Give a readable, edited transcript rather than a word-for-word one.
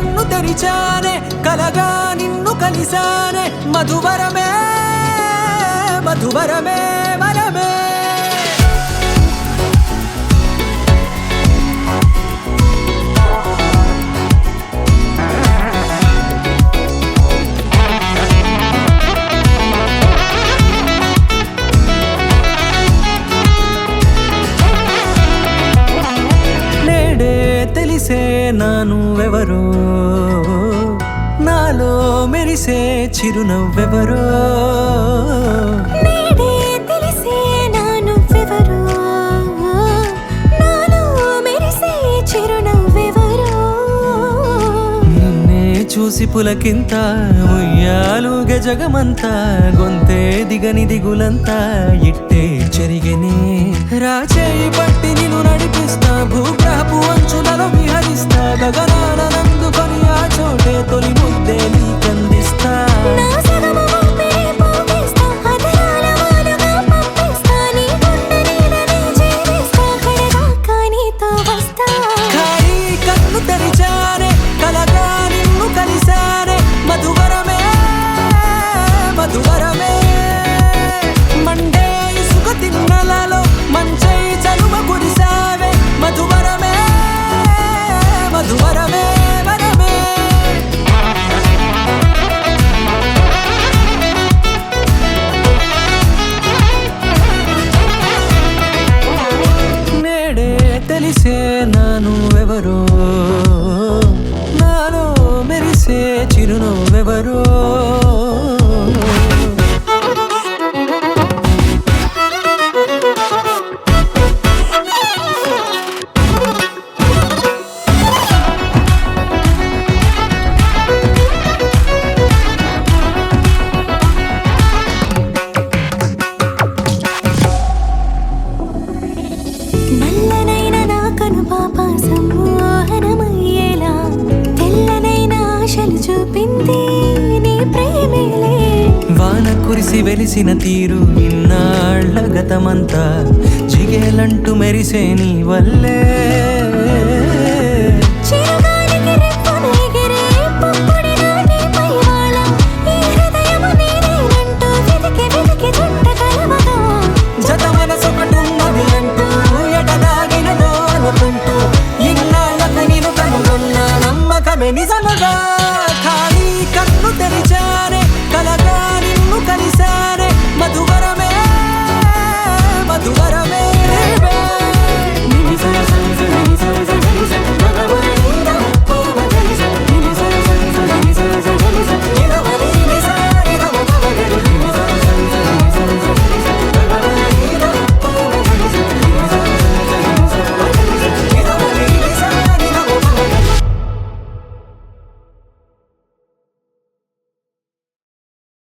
కన్ను తెరిచానే కలగా నిన్ను కలిసానే మధువరమే మధువరమే వరమే తెలిసే నానువెవరో నాలో మెరిసే చిరునవ్వెవరో నేడే తెలిసే నానువెవరో నాలో మెరిసే చిరునవ్వెవరో నిన్నే చూసి పులకింత ఉయ్యాలుగే జగమంతా గొంతే దిగని దిగులంతా ఇట్టే చెరిగనే రాచేయి పట్టి నిన్ను నడిపిస్తా భూగ్రహపు అంచులలో విహరిస్తా గగనాన నందుకొని ఆ చోటే తొలి ముద్దే నీకందిస్తా నా సగము ఊపిరి పోగిస్తా అదరాల వానగా పంపిస్తా నీ గుండె నీడనే జీవిస్తా కడదాకా నీతో వస్తా ఖాళీ కన్ను తెరిచానే కలగా నిన్ను కలిసానే మధువరమే మధువరమే మండే ఇసుక తిన్నలలో మంచై చలువ కురిసావే మధువరమే మధువరమే వరమే నేడే తెలిసే నానువెవరో నాలో మెరిసే చిరునవ్వెవరో నల్లనైన నా కనుపాప సమ్మోహనమయ్యేలా తెల్లనైన ఆశలు చూపింది నీ ప్రేమేలే వాన కురిసి వెలిసిన తీరు ఇన్నాళ్ళ గతమంతా జిగేలంటూ మెరిసే నీ వల్లే